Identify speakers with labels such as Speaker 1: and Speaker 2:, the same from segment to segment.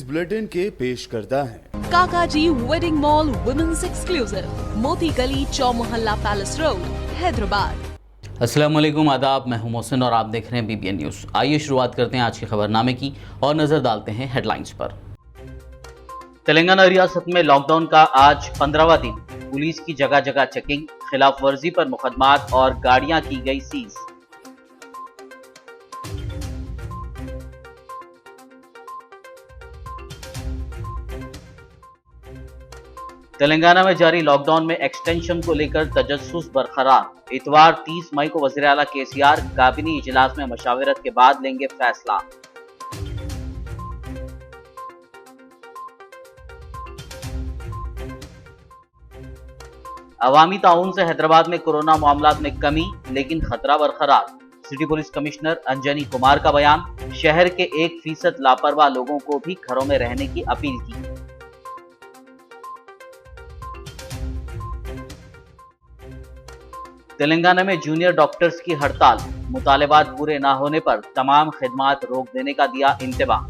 Speaker 1: Bulletin के पेश करता है
Speaker 2: काकाजी वेडिंग मॉल वुमेन्स एक्सक्लूसिव, मोती गली, चौमोहल्ला पैलेस रोड, हैदराबाद।
Speaker 3: अस्सलाम वालेकुम, आदाब। मैं हूं मोहसिन और आप देख रहे हैं BBN न्यूज़। आइए शुरुआत करते हैं आज के खबरनामे की और नजर डालते हैं हेडलाइंस पर। तेलंगाना रियासत में लॉकडाउन का आज 15वां दिन। पुलिस की जगह जगह चेकिंग, खिलाफ वर्जी पर मुकदमात और गाड़ियां की गई सीज। तेलंगाना में जारी लॉकडाउन में एक्सटेंशन को लेकर तजस्सुस बरकरार। इतवार 30 मई को वज़ीर आला KCR काबिनी इजलास में मशावरत के बाद लेंगे फैसला। अवामी ताउन से हैदराबाद में कोरोना मामलात में कमी, लेकिन खतरा बरकरार। City police commissioner Anjani Kumar का बयान, शहर के 1% लापरवाह लोगों को भी घरों में रहने की अपील की। तेलंगाना में जूनियर डॉक्टर्स की हड़ताल, मुतालबात पूरे न होने पर तमाम खिदमात रोक देने का दिया इंतबाह।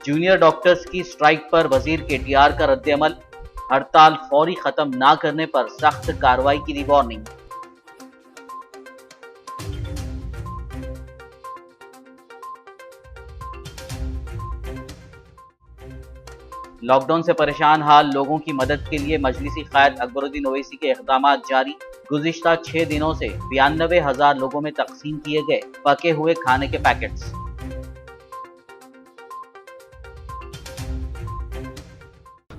Speaker 3: जूनियर डॉक्टर्स की स्ट्राइक पर वजीर KTR का रद्द-ए-अमल, हड़ताल फौरी खत्म न करने पर सख्त कार्रवाई की दी वार्निंग। लॉकडाउन से परेशान हाल लोगों की मदद के लिए मजलिसी क़ायद अकबरुद्दीन ओवैसी के इक़दामात जारी। गुज़िश्ता 6 दिनों से 92,000 लोगों में तक़सीम किए गए पके हुए खाने के पैकेट्स।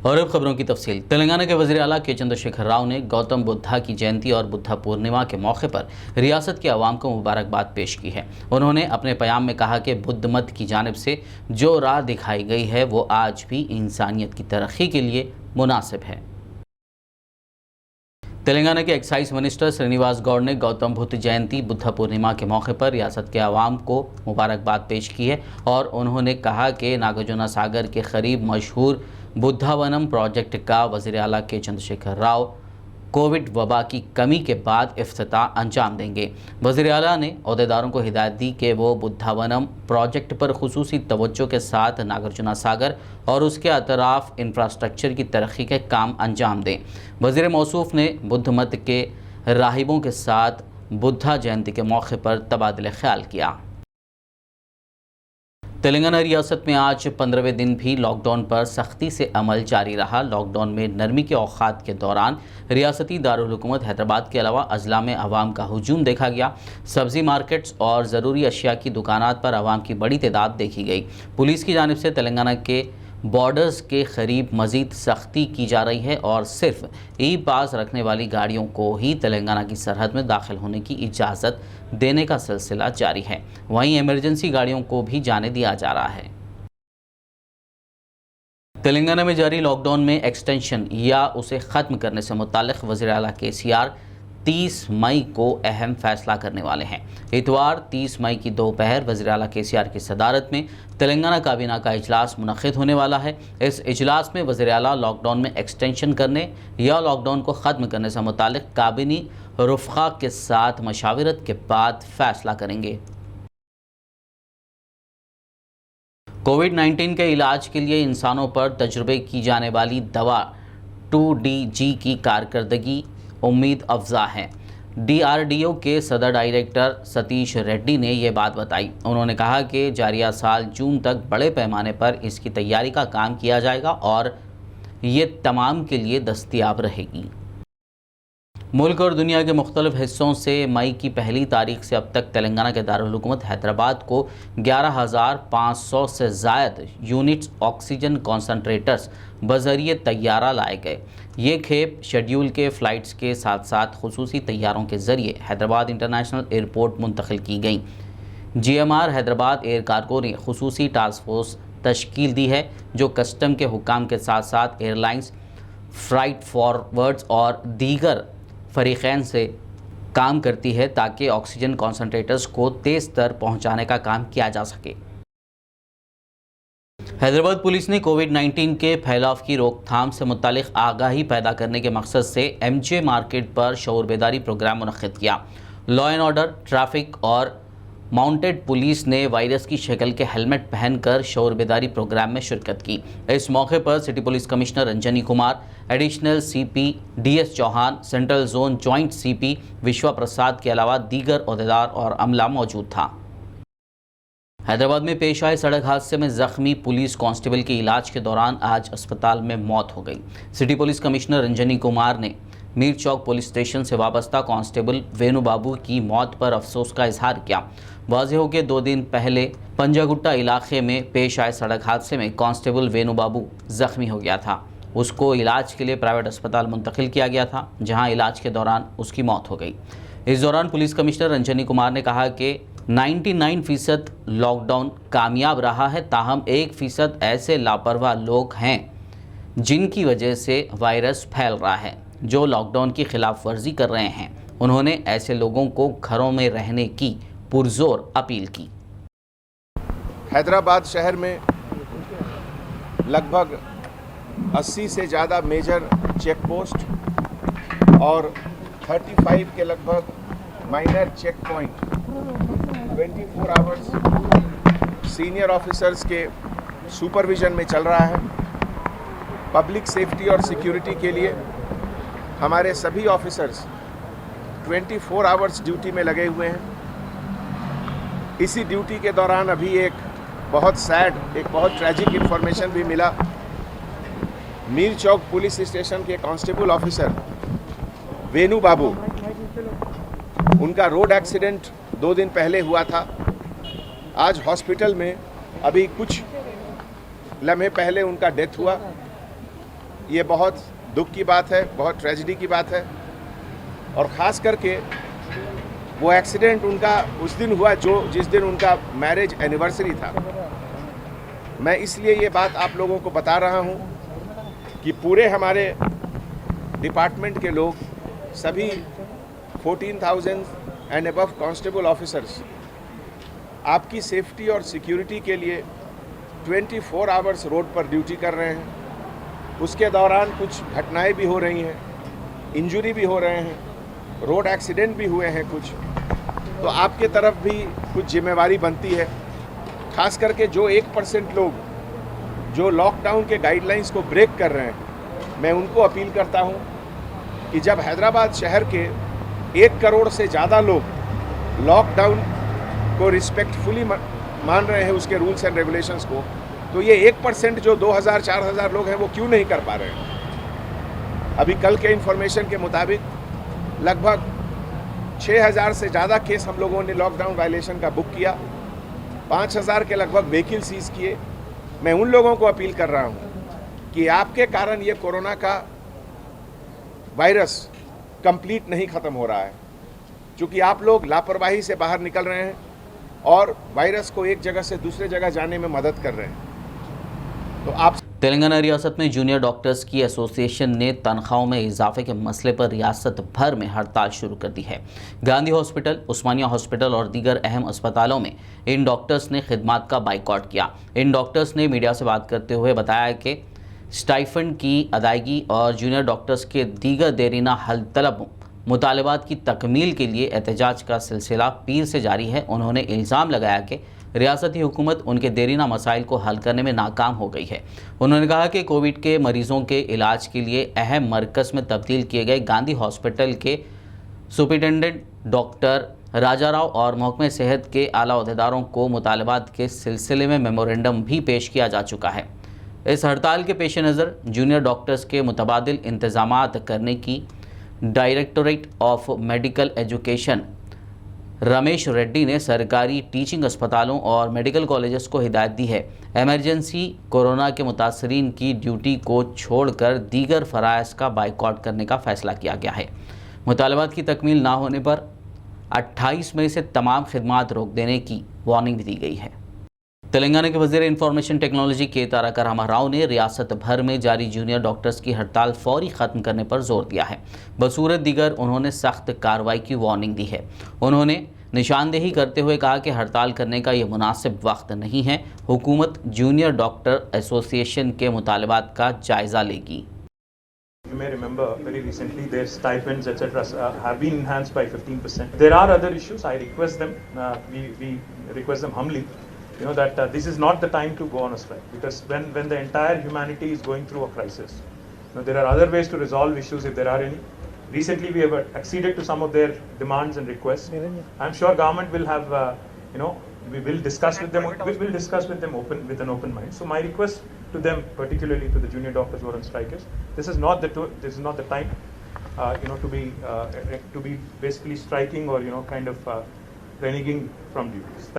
Speaker 3: और अब खबरों की तफसील। तेलंगाना के वज़ीर आला के चंद्रशेखर राव ने गौतम बुद्धा की जयंती और बुद्धा पूर्णिमा के मौके पर रियासत के अवाम को मुबारकबाद पेश की है। उन्होंने अपने बयान में कहा कि बुद्ध मत की जानिब से जो राह दिखाई गई है वो आज भी इंसानियत की तरक्की के लिए मुनासिब है। तेलंगाना के एक्साइज मिनिस्टर श्रीनिवास गौड़ ने गौतम बुद्ध जयंती बुद्धा पूर्णिमा के मौके पर रियासत के अवाम को मुबारकबाद पेश की है और उन्होंने कहा कि नागार्जुना सागर के करीब मशहूर बुद्धावनम प्रोजेक्ट का वज़ीर आला के चंद्रशेखर राव कोविड वबा की कमी के बाद इफ्तिताह अंजाम देंगे। वज़ीर आला ने अहदेदारों को हिदायत दी कि वो बुद्धावनम प्रोजेक्ट पर खुसूसी तवज्जो के साथ नागार्जुना सागर और उसके अतराफ इंफ्रास्ट्रक्चर की तरक्की के काम अंजाम दें। वज़ीर मौसूफ ने बुद्ध मत के राहिबों के साथ बुद्धा जयंती के मौके पर तबादले ख्याल किया। तेलंगाना रियासत में आज 15वें दिन भी लॉकडाउन पर सख्ती से अमल जारी रहा। लॉकडाउन में नरमी के औकात के दौरान रियासती दारुल हुकूमत हैदराबाद के अलावा अजला में अवाम का हुजूम देखा गया। सब्ज़ी मार्केट्स और ज़रूरी अशिया की दुकानात पर अवाम की बड़ी तादाद देखी गई। पुलिस की जानिब से तेलंगाना के बॉर्डर्स के करीब मज़ीद सख्ती की जा रही है और सिर्फ ई-पास रखने वाली गाड़ियों को ही तेलंगाना की सरहद में दाखिल होने की इजाज़त देने का सिलसिला जारी है। वहीं इमरजेंसी गाड़ियों को भी जाने दिया जा रहा है। तेलंगाना में जारी लॉकडाउन में एक्सटेंशन या उसे ख़त्म करने से मुताल्लिक़ वज़ीर आला KCR 30 मई को अहम फैसला करने वाले हैं। इतवार 30 मई की दोपहर वज़ीर आला KCR की सदारत में तेलंगाना काबीना का इजलास मुनक़िद होने वाला है। इस इजलास में वज़ीर आला लॉकडाउन में एक्सटेंशन करने या लॉकडाउन को ख़त्म करने से मुताल्लिक़ काबीनी रुफ़क़ा के साथ मशावरत के बाद फैसला करेंगे। कोविड-19 के इलाज के लिए इंसानों पर तजुर्बे की जाने वाली दवा 2DG की कारकर्दगी उम्मीद अफजा है। DRDO के सदर डायरेक्टर सतीश रेड्डी ने यह बात बताई। उन्होंने कहा कि जारिया साल जून तक बड़े पैमाने पर इसकी तैयारी का काम किया जाएगा और ये तमाम के लिए दस्तयाब रहेगी। मुल्क और दुनिया के मुख्तलिफ हिस्सों से मई की पहली तारीख से अब तक तेलंगाना के दारुल हुकूमत हैदराबाद को 11,500 से ज़ायद यूनिट्स ऑक्सीजन कॉन्सनट्रेटर्स बज़रिए तैयारा लाए गए। ये खेप शेड्यूल के फ़्लाइट्स के साथ साथ खुसूसी तैयारों के ज़रिए हैदराबाद इंटरनेशनल एयरपोर्ट मुंतकिल की गई। GMR हैदराबाद एयर कार्गो ने खुसूसी टास्क फोर्स तश्कील दी है जो कस्टम के हुक्काम के साथ साथ एयरलाइंस, फ्राइट फॉरवर्ड्स और दीगर फरीक़ैन से काम करती है ताकि ऑक्सीजन कॉन्सनट्रेटर्स को तेज़ तर पहुँचाने का काम किया जा सके। हैदराबाद पुलिस ने कोविड-19 के फैलाव की रोकथाम से मुतालिक आगाही पैदा करने के मकसद से एमजे मार्केट पर शऊर बेदारी प्रोग्राम मुनक्किद किया। लॉ एंड ऑर्डर, ट्रैफिक और माउंटेड पुलिस ने वायरस की शक्ल के हेलमेट पहनकर शऊर बेदारी प्रोग्राम में शिरकत की। इस मौके पर city police commissioner Ranjani Kumar, additional CP DS Chauhan, central zone joint CP Vishwa Prasad के अलावा दीगर ओहदेदार और अमला मौजूद था। हैदराबाद में पेश आए सड़क हादसे में जख्मी पुलिस कांस्टेबल के इलाज के दौरान आज अस्पताल में मौत हो गई। City police commissioner Ranjani Kumar ने मीर चौक पुलिस स्टेशन से वाबस्ता कांस्टेबल वेणु बाबू की मौत पर अफसोस का इजहार किया। वाज़ेह हो कि 2 दिन पहले पंजागुट्टा इलाके में पेश आए सड़क हादसे में कांस्टेबल वेणु बाबू जख्मी हो गया था। उसको इलाज के लिए प्राइवेट अस्पताल मुंतकिल किया गया था, जहां इलाज के दौरान उसकी मौत हो गई। इस दौरान पुलिस कमिश्नर रंजनी कुमार ने कहा कि 99% लॉकडाउन कामयाब रहा है, ताहम 1% ऐसे लापरवाह लोग हैं जिनकी वजह से वायरस फैल रहा है, जो लॉकडाउन की खिलाफ वर्जी कर रहे हैं। उन्होंने ऐसे लोगों को घरों में रहने की पुरजोर अपील की।
Speaker 4: हैदराबाद शहर में लगभग 80 से ज़्यादा मेजर चेक पोस्ट और 35 के लगभग minor check point 24 hours senior officers के सुपरविज़न में चल रहा है। पब्लिक सेफ्टी और सिक्योरिटी के लिए हमारे सभी ऑफिसर्स 24 आवर्स ड्यूटी में लगे हुए हैं। इसी ड्यूटी के दौरान अभी एक बहुत ट्रैजिक इन्फॉर्मेशन भी मिला। मीर चौक पुलिस स्टेशन के कांस्टेबल ऑफिसर वेणु बाबू, उनका रोड एक्सीडेंट 2 दिन पहले हुआ था। आज हॉस्पिटल में अभी कुछ लम्हे पहले उनका डेथ हुआ। ये बहुत दुख की बात है, बहुत ट्रेजेडी की बात है। और ख़ास करके वो एक्सीडेंट उनका उस दिन हुआ जिस दिन उनका मैरिज एनिवर्सरी था। मैं इसलिए ये बात आप लोगों को बता रहा हूँ कि पूरे हमारे डिपार्टमेंट के लोग, सभी 14,000 एंड अबव कांस्टेबल ऑफिसर्स आपकी सेफ्टी और सिक्योरिटी के लिए 24 आवर्स रोड पर ड्यूटी कर रहे हैं। उसके दौरान कुछ घटनाएं भी हो रही हैं, इंजरी भी हो रहे हैं, रोड एक्सीडेंट भी हुए हैं कुछ, तो आपके तरफ भी कुछ जिम्मेवारी बनती है। खास करके जो 1% लोग जो लॉकडाउन के गाइडलाइंस को ब्रेक कर रहे हैं, मैं उनको अपील करता हूं कि जब हैदराबाद शहर के 1 करोड़ से ज़्यादा लोग लॉकडाउन को रिस्पेक्टफुली मान रहे हैं, उसके रूल्स एंड रेगुलेशंस को, तो ये 1% जो 2,000-4,000 लोग हैं वो क्यों नहीं कर पा रहे हैं। अभी कल के इन्फॉर्मेशन के मुताबिक लगभग 6,000 से ज़्यादा केस हम लोगों ने लॉकडाउन वायलेशन का बुक किया, 5,000 के लगभग व्हीकल सीज किए। मैं उन लोगों को अपील कर रहा हूँ कि आपके कारण ये कोरोना का वायरस कंप्लीट नहीं ख़त्म हो रहा है, क्योंकि आप लोग लापरवाही से बाहर निकल रहे हैं और वायरस को एक जगह से दूसरे जगह जाने में मदद कर रहे हैं। तो आप
Speaker 3: तेलंगाना रियासत में जूनियर डॉक्टर्स की एसोसिएशन ने तनख्वाहों में इजाफे के मसले पर रियासत भर में हड़ताल शुरू कर दी है। गांधी हॉस्पिटल, उस्मानिया हॉस्पिटल और दीगर अहम अस्पतालों में इन डॉक्टर्स ने खिदमात का बाइकॉट किया। इन डॉक्टर्स ने मीडिया से बात करते हुए बताया कि स्टाइफंड की अदायगी और जूनियर डॉक्टर्स के दीगर देरीना हल तलब मुतालबात की तकमील के लिए एहतजाज का सिलसिला पीर से जारी है। उन्होंने इल्ज़ाम लगाया कि रियासती हुकूमत उनके देरीना मसाइल को हल करने में नाकाम हो गई है। उन्होंने कहा कि कोविड के मरीज़ों के इलाज के लिए अहम मरकज़ में तब्दील किए गए गांधी हॉस्पिटल के सुपरिटेंडेंट डॉक्टर राजा राव और महकमे सेहत के आला अहदेदारों को मुतालबात के सिलसिले में मेमोरेंडम भी पेश किया जा चुका है। इस हड़ताल के पेश नज़र जूनियर डॉक्टर्स के मुतबादिल इंतजामात करने की directorate of medical education Ramesh Reddy ने सरकारी टीचिंग अस्पतालों और मेडिकल कॉलेजेस को हिदायत दी है। इमरजेंसी कोरोना के मुतासरीन की ड्यूटी को छोड़कर दीगर फ़राइज़ का बाइकॉट करने का फ़ैसला किया गया है। मुतालबात की तकमील ना होने पर 28 मई से तमाम खिदमात रोक देने की वार्निंग भी दी गई है। तेलंगाना के वज़ीर इंफॉर्मेशन टेक्नोलॉजी के तारक रामाराव ने रियासत भर में जारी जूनियर डॉक्टर्स की हड़ताल फौरी ख़त्म करने पर जोर दिया है। बसूरत दीगर उन्होंने सख्त कार्रवाई की वार्निंग दी है। उन्होंने निशानदेही करते हुए कहा कि हड़ताल करने का ये मुनासिब वक्त नहीं है। हुकूमत जूनियर डॉक्टर एसोसिएशन के मुतालबात का जायज़ा लेगी।
Speaker 5: You may remember very recently their stipends etc. Have been enhanced by 15%. There are other issues. I request them, we request them humbly, that this is not the time to go on a strike, because when the entire humanity is going through a crisis, there are other ways to resolve issues if there are any. Recently we have acceded to some of their demands and requests. I'm sure government will have, we will discuss with them. We will discuss with them with an open mind. So my request to them, particularly to the junior doctors who are on strike, is this is not the time, to be basically striking or kind of reneging from duties.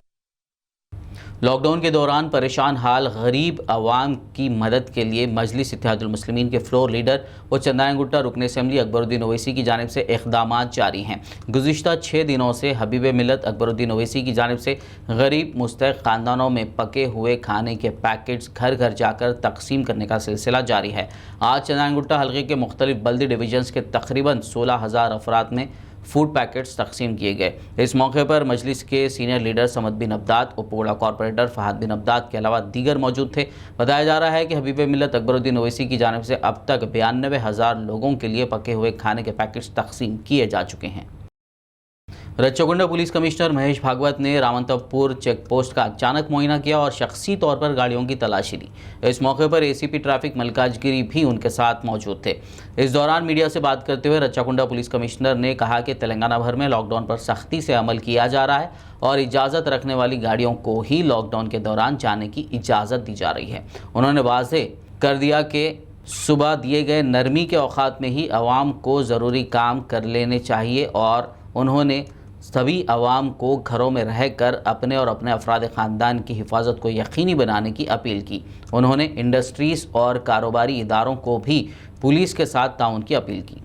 Speaker 3: Lockdown के दौरान परेशान हाल गरीब आवाम की मदद के लिए मजलिस इत्तेहादुल मुस्लिमीन के floor leader व चंदाना गुट्टा रुकन असम्बली अकबरुद्दीन ओवैसी की जानिब से इक़दामात जारी हैं। गुज़िश्ता 6 दिनों से हबीब मिल्लत अकबरुद्दीन ओवैसी की जानिब से गरीब मुस्तहिक़ ख़ानदानों में पके हुए खाने के पैकेट्स घर घर जाकर तकसीम करने का सिलसिला जारी है। आज चंदाना गुट्टा हल्के के मुख्तलिफ बल्दी डिवीजन्स के तकरीबन 16,000 अफराद में फूड पैकेट्स तकसीम किए गए। इस मौके पर मजलिस के सीनियर लीडर समद बिन अब्दाद, उपगोड़ा कॉरपोरेटर फहद बिन अब्दाद के अलावा दीगर मौजूद थे। बताया जा रहा है कि हबीब मिल्लत अकबरुद्दीन ओवैसी की जानिब से अब तक 92,000 लोगों के लिए पके हुए खाने के पैकेट्स तकसीम किए जा चुके हैं। रच्चाकुंडा पुलिस कमिश्नर महेश भागवत ने रावंतपुर चेक पोस्ट का अचानक मुआयना किया और शख्सी तौर पर गाड़ियों की तलाशी ली। इस मौके पर एसीपी ट्रैफिक मल्लिकार्जुन भी उनके साथ मौजूद थे। इस दौरान मीडिया से बात करते हुए रच्चाकुंडा पुलिस कमिश्नर ने कहा कि तेलंगाना भर में लॉकडाउन पर सख्ती से अमल किया जा रहा है और इजाज़त रखने वाली गाड़ियों को ही लॉकडाउन के दौरान जाने की इजाज़त दी जा रही है। उन्होंने वाज़ेह कर दिया कि सुबह दिए गए नरमी के औकात में ही आवाम को ज़रूरी काम कर लेने चाहिए और उन्होंने सभी आवाम को घरों में रहकर अपने और अपने अफराद ख़ानदान की हिफाजत को यकीनी बनाने की अपील की। उन्होंने इंडस्ट्रीज़ और कारोबारी इदारों को भी पुलिस के साथ ताउन की अपील की।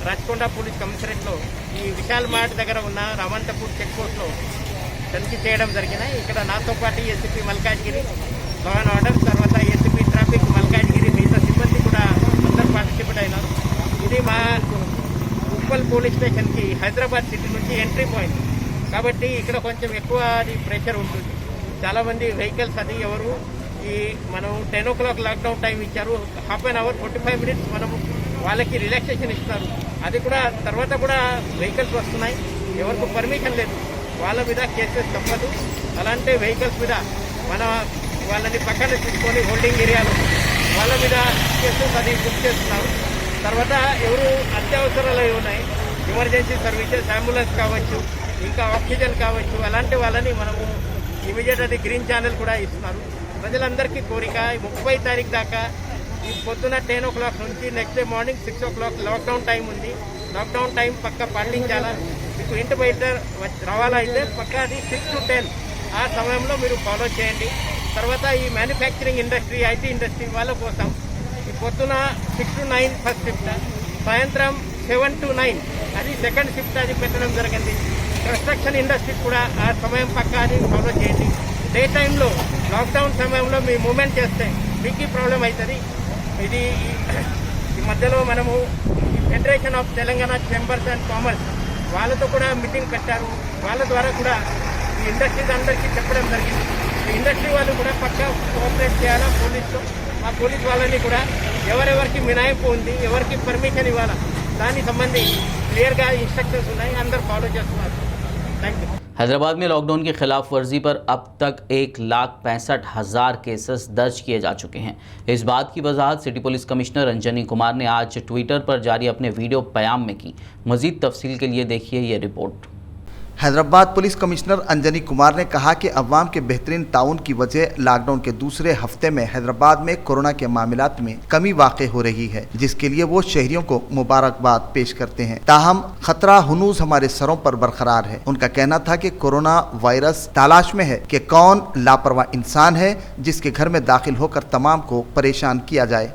Speaker 6: రాచకొండ పోలీస్ కమిషనరేట్లో ఈ విశాల్ మార్ట్ దగ్గర ఉన్న రామంతపూర్ చెక్ పోస్ట్లో తనిఖీ చేయడం జరిగినాయి. ఇక్కడ నాతో పాటు ACP Malkajgiri law and order, తర్వాత ఏసీపీ ట్రాఫిక్ మల్కాజ్గిరి, మిగతా సిబ్బంది కూడా అందరూ పార్టిసిపేట్ అయినారు. ఇది మా ఉప్పల్ పోలీస్ స్టేషన్కి హైదరాబాద్ సిటీ నుంచి ఎంట్రీ పాయింట్ కాబట్టి ఇక్కడ కొంచెం ఎక్కువ ప్రెషర్ ఉంటుంది. చాలామంది వెహికల్స్ అది ఎవరు ఈ మనం 10 o'clock లాక్డౌన్ టైం ఇచ్చారు, హాఫ్ అన్ అవర్ 45 minutes మనము వాళ్ళకి రిలాక్సేషన్ ఇస్తారు. అది కూడా తర్వాత కూడా వెహికల్స్ వస్తున్నాయి, ఎవరికి పర్మిషన్ లేదు, వాళ్ళ మీద కేసెస్ తప్పదు. అలాంటి వెహికల్స్ మీద మన వాళ్ళని పక్కన తీసుకొని హోల్డింగ్ ఏరియాలో వాళ్ళ మీద కేసెస్ అది బుక్ చేస్తున్నారు. తర్వాత ఎవరు అత్యవసరాలు ఉన్నాయి, ఎమర్జెన్సీ సర్వీసెస్, అంబులెన్స్ కావచ్చు, ఇంకా ఆక్సిజన్ కావచ్చు, అలాంటి వాళ్ళని మనము ఇమీడియట్ అది గ్రీన్ ఛానల్ కూడా ఇస్తున్నారు. ప్రజలందరికీ కోరిక 30 తారీఖు దాకా ఈ పొద్దున 10 o'clock నుంచి next day morning 6 o'clock lockdown time ఉంది. లాక్డౌన్ టైం పక్క పాటించాలా. మీకు ఇంటి బయట రావాలా అయితే పక్క అది 6 to 10 ఆ సమయంలో మీరు ఫాలో చేయండి. తర్వాత ఈ మ్యానుఫ్యాక్చరింగ్ ఇండస్ట్రీ, ఐటీ ఇండస్ట్రీ వాళ్ళ కోసం ఈ పొద్దున 6 to 9 ఫస్ట్ షిఫ్ట్, సాయంత్రం 7 to 9 అది సెకండ్ షిఫ్ట్ అది పెట్టడం జరిగింది. కన్స్ట్రక్షన్ ఇండస్ట్రీ కూడా ఆ సమయం పక్క అది ఫాలో చేయండి. డే టైంలో లాక్డౌన్ సమయంలో మీ మూమెంట్ చేస్తే మీకు ప్రాబ్లం అవుతుంది. ఇది ఈ మధ్యలో మనము federation of Telangana chambers and commerce వాళ్ళతో కూడా మీటింగ్ పెట్టారు. వాళ్ళ ద్వారా కూడా ఈ ఇండస్ట్రీస్ అందరికీ చెప్పడం జరిగింది. ఈ ఇండస్ట్రీ వాళ్ళు కూడా పక్కా కోఆపరేట్ చేయాలా పోలీసుతో. ఆ పోలీస్ వాళ్ళని కూడా ఎవరెవరికి మినహాయింపు ఉంది, ఎవరికి పర్మిషన్ ఇవ్వాలా, దానికి సంబంధించి క్లియర్గా ఇన్స్ట్రక్షన్స్ ఉన్నాయి, అందరు ఫాలో చేస్తున్నారు. Thank you.
Speaker 3: हैदराबाद में लॉकडाउन की खिलाफ वर्जी पर अब तक 1,65,000 केसेस दर्ज किए जा चुके हैं। इस बात की वजाहत city police commissioner Anjani Kumar ने आज ट्विटर पर जारी अपने वीडियो बयान में की। मजीद तफसील के लिए देखिए ये report.
Speaker 7: Hyderabad police commissioner Anjani Kumar ने कहा कि अवाम के बेहतरीन ताउन की वजह लॉकडाउन के दूसरे हफ्ते में हैदराबाद में कोरोना के मामलात में कमी वाक़ई हो रही है, जिसके लिए वो शहरियों को मुबारकबाद पेश करते हैं। ताहम खतरा हुनूज हमारे सरों पर बरकरार है। उनका कहना था कि कोरोना वायरस तलाश में है कि कौन लापरवाह इंसान है जिसके घर में दाखिल होकर तमाम को परेशान किया जाए।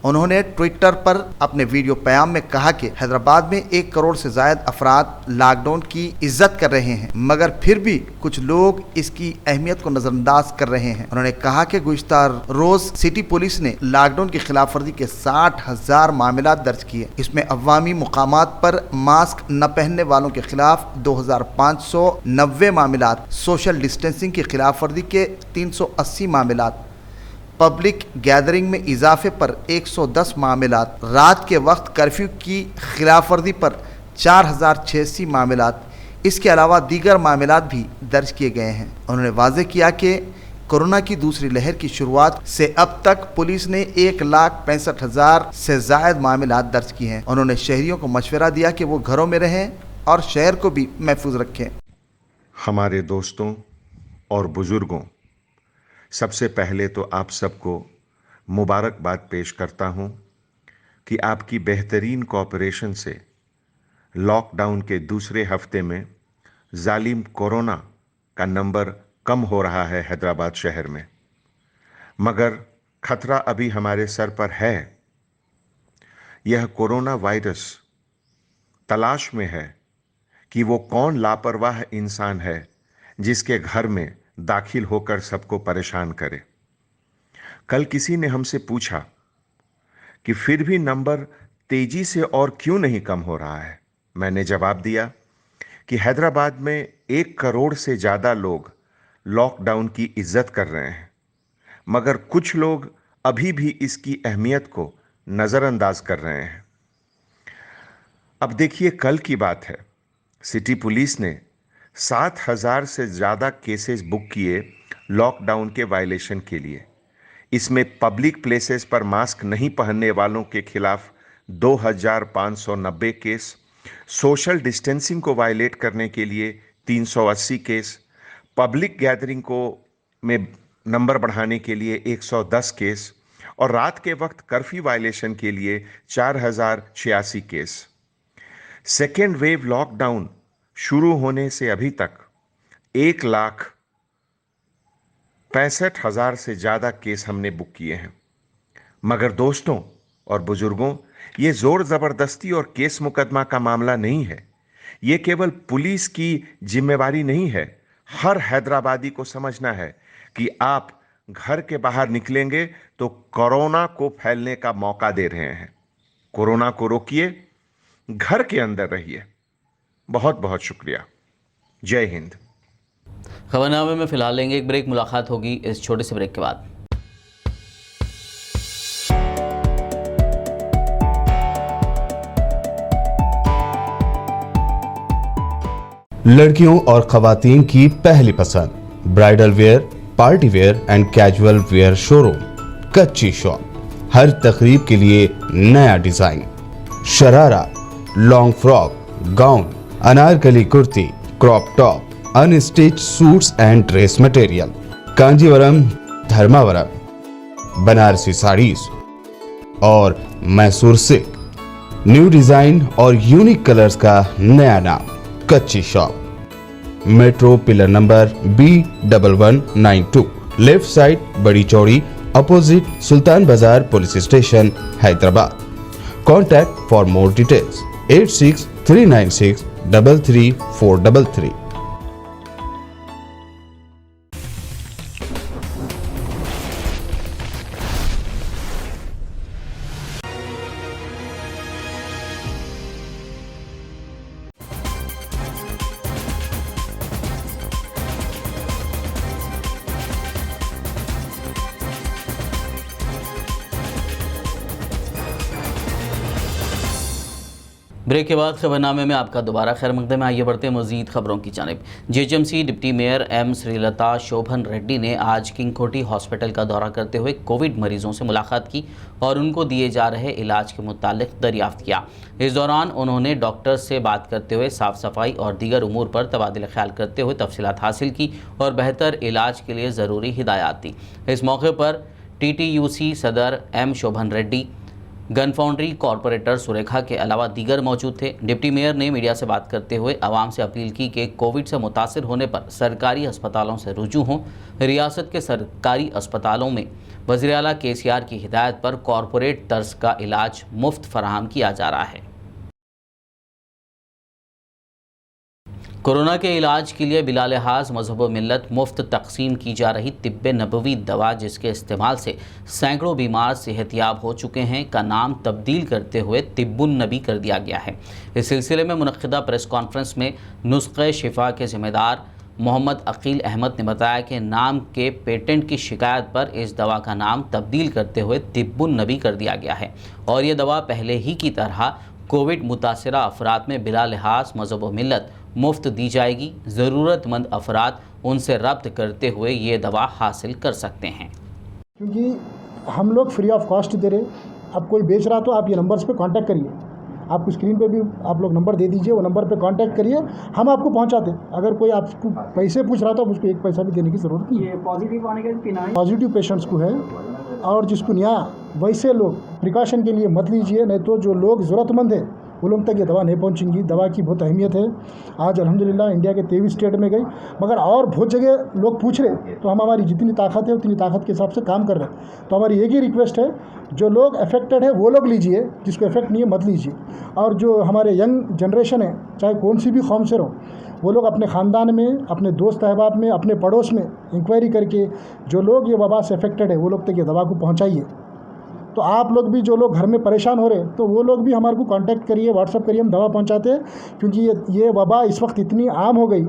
Speaker 7: उन्होंने ट्विटर पर अपने वीडियो पैगाम में कहा कि हैदराबाद में 1 करोड़ से ज्यादा अफराद लॉकडाउन की इज्जत कर रहे हैं, मगर फिर भी कुछ लोग इसकी अहमियत को नजरअंदाज कर रहे हैं। उन्होंने कहा कि गुज़िश्ता रोज सिटी पुलिस ने लॉकडाउन की खिलाफ वर्जी के 60,000 मामला दर्ज किए। इसमें अवामी मुकामात पर मास्क न पहनने वालों के खिलाफ 2590 मामला, सोशल डिस्टेंसिंग की खिलाफ वर्जी के 380 मामला, पब्लिक गैदरिंग में इजाफे पर 110 मामला, रात के वक्त कर्फ्यू की खिलाफ वर्जी पर 4086 मामला, इसके अलावा दीगर मामला भी दर्ज किए गए हैं। उन्होंने वाज़ेह किया कि कोरोना की दूसरी लहर की शुरुआत से अब तक पुलिस ने 1,65,000 से ज़ायद मामला दर्ज किए हैं। उन्होंने शहरियों को मशवरा दिया कि वो घरों में रहें और शहर को भी महफूज रखें।
Speaker 4: हमारे दोस्तों और बुजुर्गों, सबसे पहले तो आप सबको मुबारकबाद पेश करता हूं कि आपकी बेहतरीन कोऑपरेशन से लॉकडाउन के दूसरे हफ्ते में जालिम कोरोना का नंबर कम हो रहा है हैदराबाद शहर में, मगर खतरा अभी हमारे सर पर है। यह कोरोना वायरस तलाश में है कि वो कौन लापरवाह इंसान है जिसके घर में दाखिल होकर सबको परेशान करे। कल किसी ने हमसे पूछा कि फिर भी नंबर तेजी से और क्यों नहीं कम हो रहा है। मैंने जवाब दिया कि हैदराबाद में 1 करोड़ से ज़्यादा लोग लॉकडाउन की इज्जत कर रहे हैं, मगर कुछ लोग अभी भी इसकी अहमियत को नज़रअंदाज कर रहे हैं। अब देखिए, कल की बात है, सिटी पुलिस ने 7,000 से ज़्यादा केसेस बुक किए लॉकडाउन के वायलेशन के लिए। इसमें पब्लिक प्लेसेस पर मास्क नहीं पहनने वालों के खिलाफ 2,590 केस, सोशल डिस्टेंसिंग को वायलेट करने के लिए 380 केस, पब्लिक गैदरिंग को में नंबर बढ़ाने के लिए 110 केस और रात के वक्त कर्फ्यू वायलेशन के लिए 4,086 केस। सेकेंड वेव लॉकडाउन शुरू होने से अभी तक 1,65,000 से ज़्यादा केस हमने बुक किए हैं। मगर दोस्तों और बुजुर्गों, ये ज़ोर ज़बरदस्ती और केस मुकदमा का मामला नहीं है। ये केवल पुलिस की जिम्मेवारी नहीं है। हर हैदराबादी को समझना है कि आप घर के बाहर निकलेंगे तो कोरोना को फैलने का मौका दे रहे हैं। कोरोना को रोकिए, घर के अंदर रहिए। बहुत बहुत शुक्रिया। जय हिंद।
Speaker 3: खबरनामे में फिलहाल लेंगे एक ब्रेक। मुलाकात होगी इस छोटे से ब्रेक के बाद।
Speaker 1: लड़कियों और खवातीन की पहली पसंद, bridal wear, party wear and casual wear showroom Kachchi shop. हर तकरीब के लिए नया design, sharara, long frock, gown, anarkali kurti, crop top, unstitch suits and dress material, Kanjeevaram, Dharmavaram, Banarasi sarees और मैसूर सिल्क। न्यू डिजाइन और यूनिक कलर्स का नया नाम Kachchi shop. Metro pillar number B1192, left side, बड़ी चौड़ी, opposite Sultan Bazaar police station, Hyderabad. Contact for more details 8639633433।
Speaker 3: Break के बाद खबरनामे में आपका दोबारा खैर मकदम है। आइए बढ़ते हैं मज़ीद खबरों की जानिब। GHMC deputy mayor M Srilatha Shobhan Reddy ने आज किंग कोठी हॉस्पिटल का दौरा करते हुए कोविड मरीजों से मुलाकात की और उनको दिए जा रहे इलाज के मुतालिक दरियाफ्त किया। इस दौरान उन्होंने डॉक्टर से बात करते हुए साफ़ सफाई और दीगर उमूर पर तबादला ख्याल करते हुए तफसीलात हासिल की और बेहतर इलाज के लिए ज़रूरी हिदायत दी। इस मौके पर TTUC सदर M Shobhan Reddy, gun foundry corporator Surekha के अलावा दीगर मौजूद थे। डिप्टी मेयर ने मीडिया से बात करते हुए आवाम से अपील की कि कोविड से मुतासिर होने पर सरकारी अस्पतालों से रुजू हों। रियासत के सरकारी अस्पतालों में वज़ीर आला KCR की हिदायत पर कॉरपोरेट तर्ज का इलाज मुफ्त फराहम किया जा रहा है। कोरोना के इलाज के लिए बिला लिहाज मजहब व मिल्लत मुफ्त तकसीम की जा रही तिब्बे नबवी दवा, जिसके इस्तेमाल से सैकड़ों बीमार सेहतयाब हो चुके हैं, का नाम तब्दील करते हुए तिब्बुन नबी कर दिया गया है। इस सिलसिले में मुनक़्क़िदा प्रेस कॉन्फ्रेंस में नुस्ख़े शिफा के ज़िम्मेदार मोहम्मद अकील अहमद ने बताया कि नाम के पेटेंट की शिकायत पर इस दवा का नाम तब्दील करते हुए तिब्बुन नबी कर दिया गया है और ये दवा पहले ही की तरह कोविड मुतासरा अफराद में बिला लिहाज मजहब व मिल्लत मुफ्त दी जाएगी। ज़रूरतमंद अफराद उनसे रब्त करते हुए ये दवा हासिल कर सकते हैं।
Speaker 8: क्योंकि हम लोग फ्री ऑफ कॉस्ट दे रहे। अब कोई बेच रहा तो आप ये नंबर्स पे कांटेक्ट करिए, आपको स्क्रीन पे भी आप लोग नंबर दे दीजिए, वो नंबर पे कांटेक्ट करिए, हम आपको पहुंचाते। अगर कोई आपको पैसे पूछ रहा तो उसको एक पैसा भी देने की ज़रूरत नहीं है।
Speaker 9: पॉजिटिव आने का
Speaker 8: पॉजिटिव पेशेंट्स को है और जिसको नहीं आया वैसे लोग प्रिकॉशन के लिए मत लीजिए, नहीं तो जो लोग ज़रूरतमंद है वो लोग तक ये दवा नहीं पहुंचेंगी। दवा की बहुत अहमियत है। आज अल्हम्दुलिल्लाह इंडिया के 23 स्टेट में गई, मगर और बहुत जगह लोग पूछ रहे, तो हम हमारी जितनी ताकत है उतनी ताकत के हिसाब से काम कर रहे हैं। तो हमारी एक ही रिक्वेस्ट है, जो लोग अफेक्टेड है वो लोग लीजिए, जिसको इफेक्ट नहीं है मत लीजिए। और जो हमारे यंग जनरेशन है, चाहे कौन सी भी कौम से रहो, वो लोग अपने ख़ानदान में, अपने दोस्त अहबाब में, अपने पड़ोस में इंक्वायरी करके जो लोग ये वबा से अफेक्टेड है वो लोग तक ये दवा को पहुँचाइए। तो आप लोग भी जो लोग घर में परेशान हो रहे हैं तो वो लोग भी हमारे को कांटेक्ट करिए, व्हाट्सअप करिए, हम दवा पहुंचाते हैं। क्योंकि ये वबा इस वक्त इतनी आम हो गई,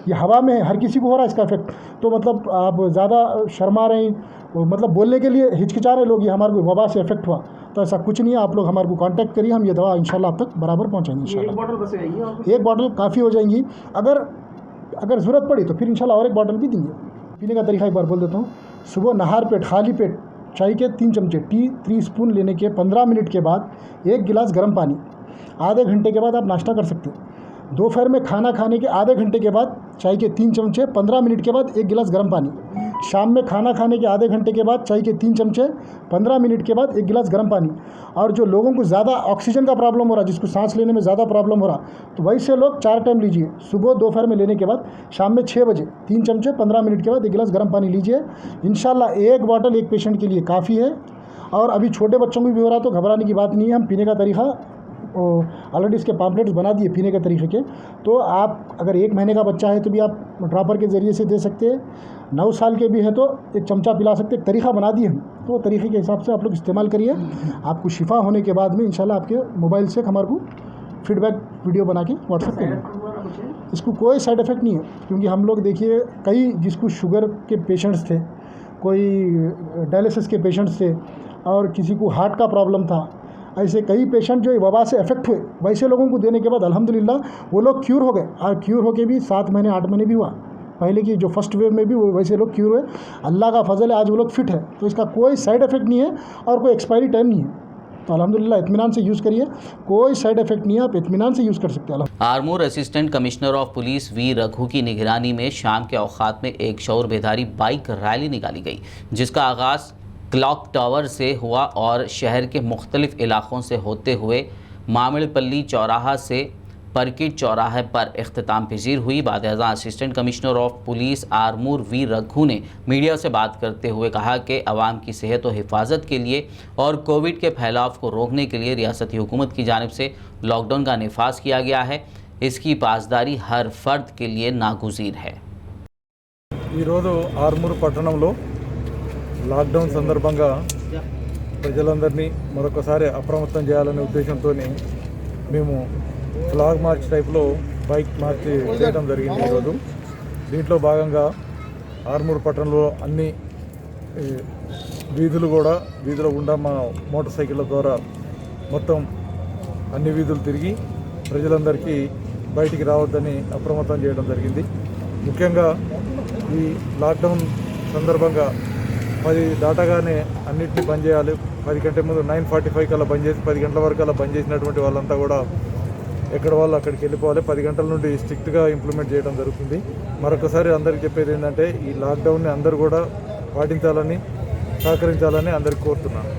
Speaker 8: ये हवा में है, हर किसी को हो रहा है इसका इफेक्ट। तो मतलब आप ज़्यादा शर्मा रहे हैं, मतलब बोलने के लिए हिचकिचा रहे लोग, ये हमारे को वबा से इफेक्ट हुआ, तो ऐसा कुछ नहीं है। आप लोग हमारे को कांटेक्ट करिए, हम ये दवा इंशाल्लाह आप तक बराबर पहुँचाएंगे। इंशाल्लाह एक बॉटल काफ़ी हो जाएंगी। अगर ज़रूरत पड़ी तो फिर इंशाल्लाह और एक बॉटल भी देंगे। पीने का तरीका एक बार बोल देता हूँ। सुबह नहार पेट, खाली पेट चाय के 3 चमचे, टी 3 स्पून लेने के 15 मिनट के बाद 1 गिलास गर्म पानी। आधे घंटे के बाद आप नाश्ता कर सकते हैं। दोपहर में खाना खाने के आधे घंटे के बाद चाय के 3 चमचे, 15 मिनट के बाद 1 गिलास गर्म पानी। शाम में खाना खाने के आधे घंटे के बाद चाय के 3 चमचे, 15 मिनट के बाद 1 गिलास गर्म पानी। और जो लोगों को ज़्यादा ऑक्सीजन का प्रॉब्लम हो रहा, जिसको सांस लेने में ज़्यादा प्रॉब्लम हो रहा, तो वैसे लोग 4 टाइम लीजिए। सुबह दोपहर में लेने के बाद शाम में 6 बजे 3 चमचे, 15 मिनट के बाद 1 गिलास गर्म पानी लीजिए। इंशाल्लाह एक बॉटल एक पेशेंट के लिए काफ़ी है। और अभी छोटे बच्चों को भी हो रहा तो घबराने की बात नहीं है। हम पीने का तरीका ऑलरेडी इसके पैम्पलेट्स बना दिए पीने के तरीके के। तो आप अगर 1 महीने का बच्चा है तो भी आप ड्रॉपर के ज़रिए से दे सकते हैं। 9 साल के भी है तो 1 चमचा पिला सकते। एक तरीका बना दिए हम, तो तरीके के हिसाब से आप लोग इस्तेमाल करिए। आपको शिफा होने के बाद में इंशाल्लाह आपके मोबाइल से हमारे को फीडबैक वीडियो बना के व्हाट्सएप करिए। इसको कोई साइड इफ़ेक्ट नहीं है, क्योंकि हम लोग देखिए कई जिसको शुगर के पेशेंट्स थे, कोई डायलिसिस के पेशेंट्स थे और किसी को हार्ट का प्रॉब्लम था, ऐसे कई पेशेंट जो वबा से अफेक्ट हुए, वैसे लोगों को देने के बाद अल्हम्दुलिल्लाह वो लोग क्यूर हो गए। और क्यूर होके भी 7 महीने 8 महीने भी हुआ, पहले की जो फर्स्ट वेव में भी वो वैसे लोग क्यूर हुए। अल्लाह का फजल है, आज वो लोग फिट है। तो इसका कोई साइड इफ़ेक्ट नहीं है और कोई एक्सपायरी टाइम नहीं है। तो अल्हम्दुलिल्लाह इत्मीनान से यूज़ करिए, कोई साइड इफेक्ट नहीं है, आप इत्मीनान से यूज़ कर सकते हैं।
Speaker 3: Armoor assistant commissioner of police V Raghu की निगरानी में शाम के औकात में एक शऊर बेदारी बाइक रैली निकाली गई, जिसका आगाज़ क्लॉक टावर से हुआ और शहर के मुख्तलिफ इलाकों से होते हुए मामिड़पल्ली चौराहा से परकिट चौराहे पर इख्तिताम पजीर हुई। बादशाह assistant commissioner of police Armoor V Raghu ने मीडिया से बात करते हुए कहा कि अवाम की सेहत और हिफाजत के लिए और कोविड के फैलाव को रोकने के लिए रियासती हुकूमत की जानिब से लॉकडाउन का निफाज किया गया है। इसकी पासदारी हर फर्द के लिए नागुज़ीर है।
Speaker 10: आर्मूर పట్టణంలో లాక్డౌన్ సందర్భంగా ప్రజలందరినీ మరొకసారి అప్రమత్తం చేయాలనే ఉద్దేశంతో మేము ఫ్లాగ్ మార్చ్ టైప్లో బైక్ మార్చ్ చేయడం జరిగింది ఈరోజు. దీంట్లో భాగంగా ఆర్మూర్ పట్టణంలో అన్ని వీధులు గుండా మా మోటార్ సైకిళ్ళ ద్వారా మొత్తం అన్ని వీధులు తిరిగి ప్రజలందరికీ బయటికి రావద్దని అప్రమత్తం చేయడం జరిగింది. ముఖ్యంగా ఈ లాక్డౌన్ సందర్భంగా 10 దాటగానే అన్నింటినీ బంద్ చేయాలి. 10 కంటే ముందు 9:45 కల్లా బంద్ చేసి 10 గంటల వరకు అలా బంద్ చేసినటువంటి వాళ్ళంతా కూడా ఎక్కడ వాళ్ళు అక్కడికి వెళ్ళిపోవాలి. 10 గంటల నుండి స్ట్రిక్ట్గా ఇంప్లిమెంట్ చేయడం జరుగుతుంది. మరొకసారి అందరికీ చెప్పేది ఏంటంటే ఈ లాక్డౌన్ని అందరూ కూడా పాటించాలని సహకరించాలని అందరికీ కోరుతున్నాను.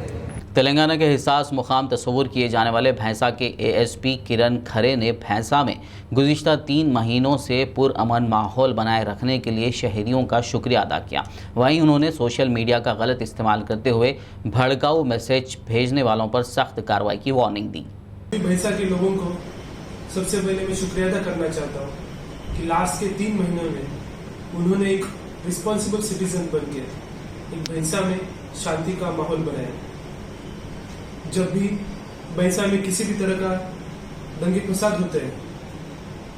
Speaker 3: तेलंगाना के हिसास मुकाम तस्वुर किए जाने वाले भैंसा के एएसपी किरण खरे ने भैंसा में गुज़िश्ता 3 महीनों से पुरअमन माहौल बनाए रखने के लिए शहरियों का शुक्रिया अदा किया। वहीं उन्होंने सोशल मीडिया का गलत इस्तेमाल करते हुए भड़काऊ मैसेज भेजने वालों पर सख्त कार्रवाई की वार्निंग दी।
Speaker 9: भैंसा के लोगों को सबसे पहले मैं शुक्रिया अदा करना चाहता हूँ कि लास्ट के 3 महीनों में उन्होंने एक रिस्पॉन्सिबल सिटीजन बन के एक भैंसा में शांति का माहौल बनाया। जब भी भैंसा में किसी भी तरह का दंगे फसाद होते हैं,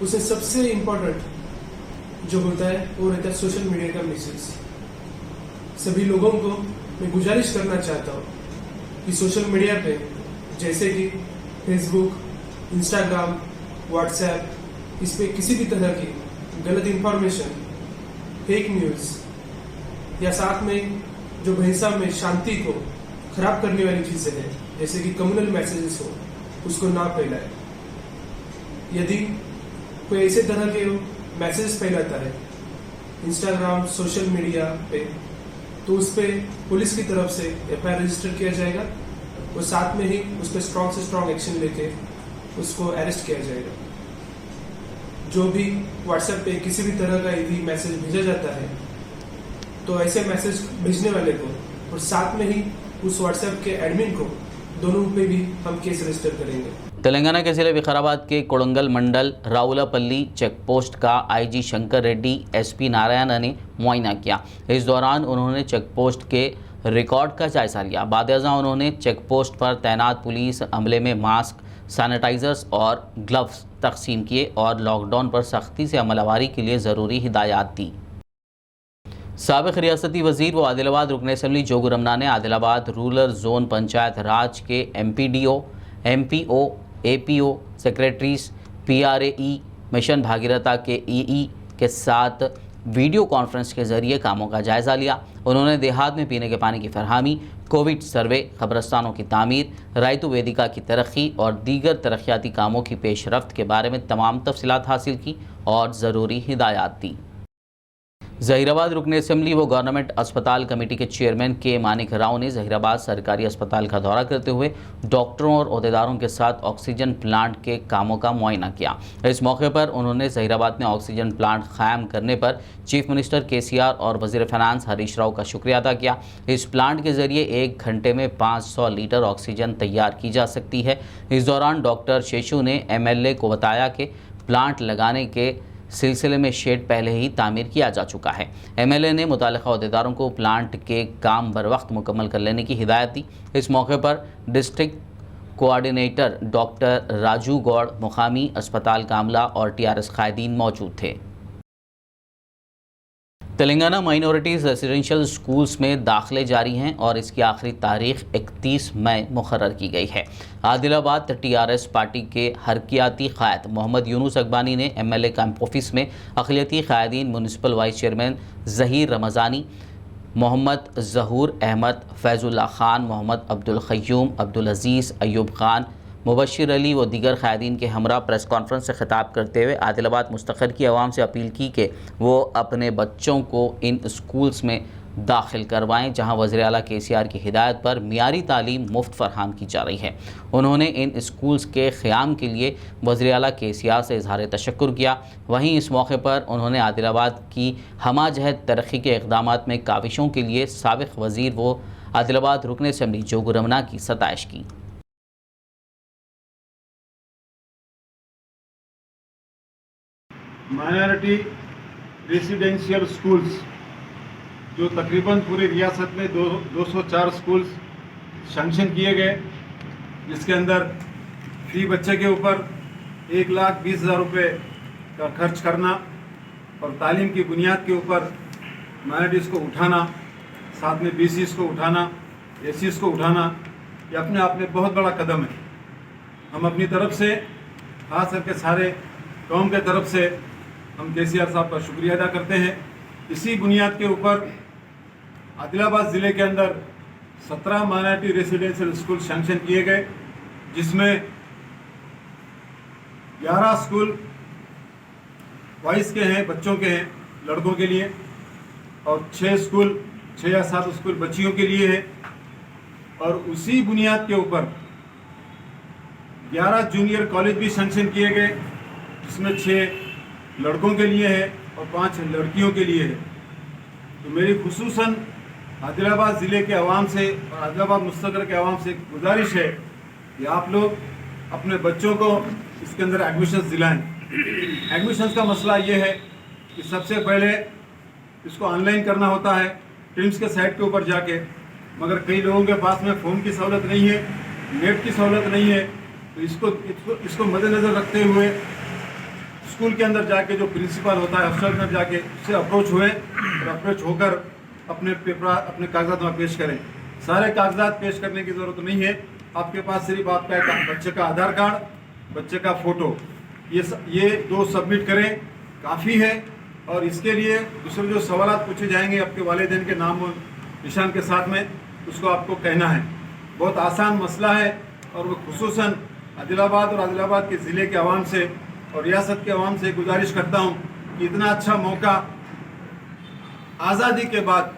Speaker 9: उसे सबसे इम्पोर्टेंट जो होता है वो रहता है सोशल मीडिया का मैसेज। सभी लोगों को मैं गुजारिश करना चाहता हूँ कि सोशल मीडिया पे जैसे कि फेसबुक, इंस्टाग्राम, व्हाट्सएप, इस पे किसी भी तरह की गलत इंफॉर्मेशन, फेक न्यूज़ या साथ में जो भैंसा में शांति को खराब करने वाली चीजें हैं जैसे कि कम्युनल मैसेजेस हो, उसको ना फैलाए। यदि कोई ऐसे तरह के मैसेजेस फैलाता है इंस्टाग्राम, सोशल मीडिया पे, तो उस पर पुलिस की तरफ से एफआईआर रजिस्टर किया जाएगा और साथ में ही उस पर स्ट्रॉन्ग से स्ट्रॉन्ग एक्शन लेके उसको अरेस्ट किया जाएगा। जो भी व्हाट्सएप पे किसी भी तरह का यदि मैसेज भेजा जाता है तो ऐसे मैसेज भेजने वाले को और साथ में ही उस व्हाट्सएप के एडमिन को, दोनों पे भी हम केस रजिस्टर करेंगे।
Speaker 3: तेलंगाना के जिले विकाराबाद के कोडंगल मंडल राउलापल्ली चेक पोस्ट का आईजी शंकर रेड्डी एसपी नारायण ने मुआयना किया। इस दौरान उन्होंने चेक पोस्ट के रिकॉर्ड का जायजा लिया। बादशाह उन्होंने चेक पोस्ट पर तैनात पुलिस अमले में मास्क, सैनिटाइजर्स और ग्लव्स तकसीम किए और लॉकडाउन पर सख्ती से अमलवारी के लिए ज़रूरी हिदायत दी। साबिक रियासती वजीर व आदिलाबाद रुकन असम्बली जोगू रमना ने आदिलाबाद रूरल जोन पंचायत राज के MPDO, MPO, APO, secretaries, PRAE, mission Bhagiratha के EE के साथ वीडियो कॉन्फ्रेंस के जरिए कामों का जायज़ा लिया। उन्होंने देहात में पीने के पानी की फरहमी, कोविड सर्वे, कब्रस्तानों की तामीर, रायतु वेदिका की तरक्की और दीगर तरक्याती कामों की पेशरफ्त के बारे में तमाम तफसीलात हासिल की और ज़रूरी हिदायत दी। ज़हीराबाद रुकन असम्बली व गवर्नमेंट अस्पताल कमेटी के चेयरमैन के मानिक राव ने ज़हीराबाद सरकारी अस्पताल का दौरा करते हुए डॉक्टरों और अहदेदारों के साथ ऑक्सीजन प्लांट के कामों का मुआयना किया। इस मौके पर उन्होंने ज़हीराबाद में ऑक्सीजन प्लांट कायम करने पर चीफ मिनिस्टर KCR और वज़ीर फाइनेंस हरीश राव का शुक्रिया अदा किया। इस प्लांट के ज़रिए 1 घंटे में 500 लीटर ऑक्सीजन तैयार की जा सकती है। इस दौरान डॉक्टर शेषु ने MLA को बताया कि प्लांट लगाने के सिलसिले में शेड पहले ही तामीर किया जा चुका है। MLA ने मुतालिका अहदेदारों को प्लांट के काम बर वक्त मुकम्मल कर लेने की हिदायत दी। इस मौके पर district coordinator doctor Raju Goud, मुकामी अस्पताल का अमला और TRS कायदीन मौजूद थे। तेलंगाना माइनॉरिटीज़ रेजिडेंशियल स्कूल्स में दाखिले जारी हैं और इसकी आखिरी तारीख 31 मई मुकर्रर की गई है। आदिलाबाद TRS पार्टी के हरकियाती क़ायद मोहम्मद यूनुस अकबानी ने MLA कैंप ऑफिस में अक़लियती क़ायदीन, municipal vice chairman Zaheer Ramzani, Mohammed Zahoor Ahmed, Faizullah Khan, Mohammed Abdul Qayyum, Abdul Aziz, Ayub Khan, Mubashir Ali व दीगर क़ायदीन के हमरा प्रेस कॉन्फ्रेंस से ख़िताब करते हुए आदिलाबाद मुस्तक़र की आवाम से अपील की कि वो अपने बच्चों को इन स्कूल्स में दाखिल करवाएं जहां वज़ीर आला KCR की हिदायत पर मियारी तालीम मुफ्त फराहम की जा रही है। उन्होंने इन स्कूल्स के क़याम के लिए वज़ीर आला KCR से इज़हार तशक्कुर किया। वहीं इस मौके पर उन्होंने आदिलाबाद की हमाजहत तरक्की के इक़दामात में काविशों के लिए साबिक़ वज़ीर व आदिलाबाद रुकन असम्बली जोगू रमना की सताइश की।
Speaker 11: माइनॉरिटी रेसिडेंशियल स्कूल्स जो तकरीबन पूरी रियासत में 204 स्कूल्स सैंक्शन किए गए, जिसके अंदर फी बच्चे के ऊपर 1,20,000 रुपये का खर्च करना और तालीम की बुनियाद के ऊपर माइनॉरिटीज़ को उठाना, साथ में BCs को उठाना, SCs को उठाना, ये अपने आप में बहुत बड़ा कदम है। हम अपनी तरफ से, खास करके सारे कौम के तरफ से, हम KCR साहब का शुक्रिया अदा करते हैं। इसी बुनियाद के ऊपर आदिलाबाद ज़िले के अंदर 17 माइनॉरिटी रेसिडेंशियल स्कूल सैंक्शन किए गए, जिसमें 11 स्कूल बॉयज़ के हैं, बच्चों के हैं, लड़कों के लिए, और 6 या 7 स्कूल बच्चियों के लिए हैं। और उसी बुनियाद के ऊपर 11 जूनियर कॉलेज भी सैंक्शन किए गए, जिसमें 6 लड़कों के लिए है और 5 लड़कियों के लिए है। तो मेरी खुसूसन आदिलाबाद ज़िले के आवाम से और आदिलाबाद मुस्तकर के आवाम से गुजारिश है कि आप लोग अपने बच्चों को इसके अंदर एडमिशन्स दिलाएं। एडमिशन्स का मसला ये है कि सबसे पहले इसको ऑनलाइन करना होता है ट्रिम्स के साइट के ऊपर जाके, मगर कई लोगों के पास में फ़ोन की सहूलत नहीं है, नेट की सहूलत नहीं है। तो इसको मद्देनज़र रखते हुए स्कूल के अंदर जाके जो प्रिंसिपल होता है अफसर अंदर जाके उससे अप्रोच हुए और अप्रोच होकर अपने कागजात वहाँ पेश करें। सारे कागजात पेश करने की ज़रूरत नहीं है, आपके पास सिर्फ आपका बच्चे का आधार कार्ड, बच्चे का फ़ोटो, ये 2 सबमिट करें, काफ़ी है। और इसके लिए दूसरे जो सवालात पूछे जाएंगे आपके वालिदैन के नाम और निशान के साथ में, उसको आपको कहना है। बहुत आसान मसला है और वो खुसूसन आदिलाबाद और आदिलाबाद के ज़िले के अवाम से और रियासत के अवाम से गुजारिश करता हूँ कि इतना अच्छा मौका आज़ादी के बाद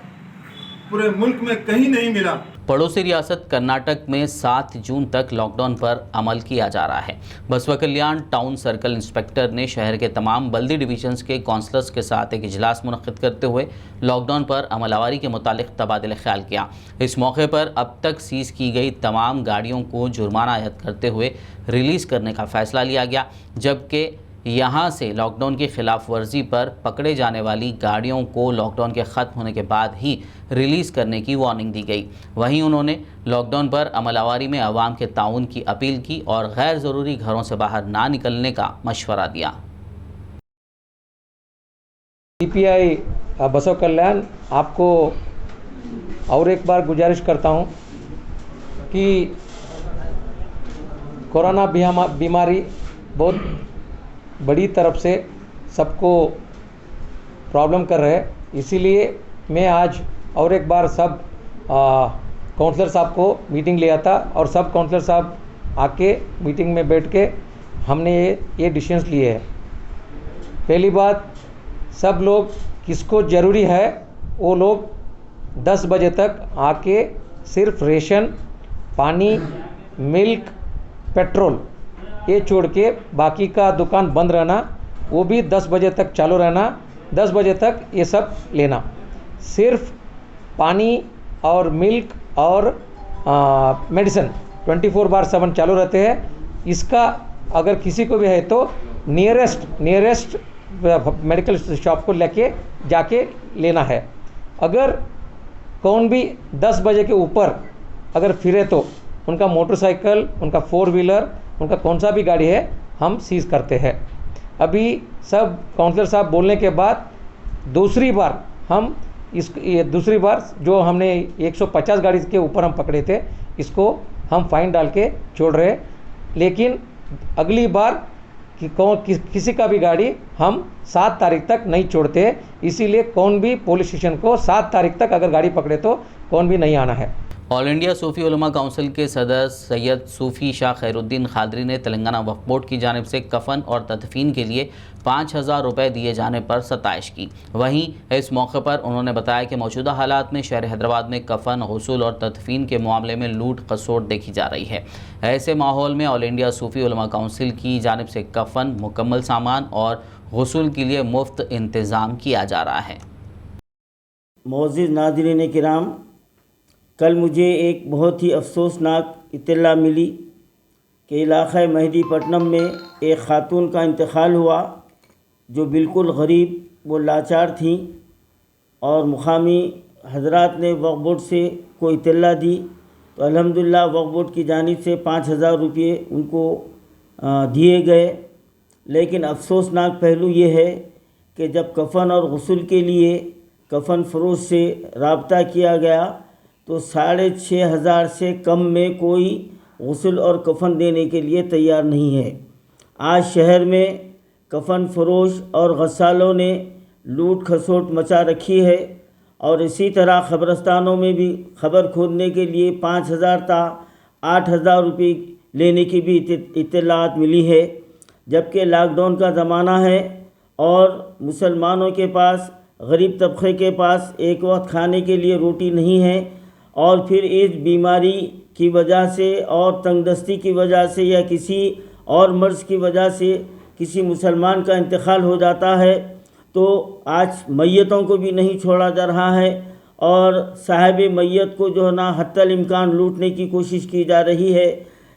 Speaker 11: पूरे मुल्क में कहीं नहीं मिला।
Speaker 3: पड़ोसी रियासत कर्नाटक में 7 जून तक लॉकडाउन पर अमल किया जा रहा है। बसवा कल्याण टाउन सर्कल इंस्पेक्टर ने शहर के तमाम बल्दी डिवीजन्स के काउंसलर्स के साथ एक इजलास मुनक्किद करते हुए लॉकडाउन पर अमलवारी के मुतालिक तबादला ख्याल किया। इस मौके पर अब तक सीज़ की गई तमाम गाड़ियों को जुर्माना आयद करते हुए रिलीज़ करने का फ़ैसला लिया गया, जबकि यहाँ से लॉकडाउन की खिलाफ वर्जी पर पकड़े जाने वाली गाड़ियों को लॉकडाउन के ख़त्म होने के बाद ही रिलीज़ करने की वार्निंग दी गई। वहीं उन्होंने लॉकडाउन पर अमलवारी में आवाम के ताउन की अपील की और गैर ज़रूरी घरों से बाहर ना निकलने का मशवरा दिया।
Speaker 12: सीपीआई बसव कल्याण आपको और एक बार गुजारिश करता हूँ कि कोरोना बीमारी बहुत बड़ी तरफ से सबको प्रॉब्लम कर रहे हैं, इसीलिए मैं आज और एक बार सब काउंसलर साहब को मीटिंग लिया था और सब काउंसलर साहब आके मीटिंग में बैठ के हमने ये डिसीजंस लिए हैं। पहली बात, सब लोग किसको ज़रूरी है वो लोग 10 बजे तक आके सिर्फ रेशन, पानी, मिल्क, पेट्रोल ये छोड़ के बाकी का दुकान बंद रहना, वो भी 10 बजे तक चालू रहना। 10 बजे तक ये सब लेना, सिर्फ पानी और मिल्क और मेडिसिन 24/7 चालू रहते हैं। इसका अगर किसी को भी है तो नियरेस्ट मेडिकल शॉप को लेके जाके लेना है। अगर कौन भी 10 बजे के ऊपर अगर फिरे तो उनका मोटरसाइकिल, उनका 4 व्हीलर, उनका कौन सा भी गाड़ी है हम सीज़ करते हैं। अभी सब काउंसलर साहब बोलने के बाद दूसरी बार जो हमने 150 गाड़ी के ऊपर हम पकड़े थे, इसको हम फाइन डाल के छोड़ रहे हैं। लेकिन अगली बार किसी का भी गाड़ी हम 7 तारीख तक नहीं छोड़ते, इसीलिए कौन भी पुलिस स्टेशन को 7 तारीख तक अगर गाड़ी पकड़े तो कौन भी नहीं आना है।
Speaker 3: ऑल इंडिया सूफ़ी उलमा काउंसिल के सदर सैयद सूफ़ी शाह खैरुद्दीन खादरी ने तेलंगाना वक्फ बोर्ड की जानिब से कफ़न और तदफीन के लिए 5,000 रुपये दिए जाने पर सताइश की। वहीं इस मौके पर उन्होंने बताया कि मौजूदा हालात में शहर हैदराबाद में कफ़न, गुस्ल और तदफीन के मामले में लूट खसोट देखी जा रही है। ऐसे माहौल में ऑल इंडिया सूफ़ी उलमा काउंसिल की जानिब से कफ़न, मुकम्मल सामान और गुस्ल के लिए मुफ्त इंतज़ाम किया जा रहा है।
Speaker 13: मोअज़्ज़िज़ नाज़रीन किराम, कल मुझे एक बहुत ही अफसोसनाक इत्तला मिली कि इलाक़ा मेहदीपट्टनम में एक ख़ातून का इंतकाल हुआ जो बिल्कुल गरीब व लाचार थी, और मुकामी हजरात ने वक्फ बोर्ड से कोई इत्तला दी तो अल्हम्दुलिल्लाह वक्फ बोर्ड की जानिब से 5,000 रुपये उनको दिए गए। लेकिन अफसोसनाक पहलू ये है कि जब कफ़न और गुस्ल के लिए कफ़न फरोश से रब्ता किया गया तो 6,500 से कम में कोई गुस्ल और कफ़न देने के लिए तैयार नहीं है। आज शहर में कफ़न फरोश और गस्सालों ने लूट खसोट मचा रखी है, और इसी तरह ख़बरस्तानों में भी खबर खोदने के लिए 5,000 ता 8,000 रुपये लेने की भी इत्तलात मिली है। जबकि लॉकडाउन का ज़माना है और मुसलमानों के पास, गरीब तबके के पास एक वक्त खाने के लिए रोटी नहीं है, और फिर इस बीमारी की वजह से और तंगदस्ती की वजह से या किसी और मर्ज़ की वजह से किसी मुसलमान का इंतकाल हो जाता है तो आज मैयतों को भी नहीं छोड़ा जा रहा है और साहिब मैयत को जो है ना हत्तल इम्कान लूटने की कोशिश की जा रही है।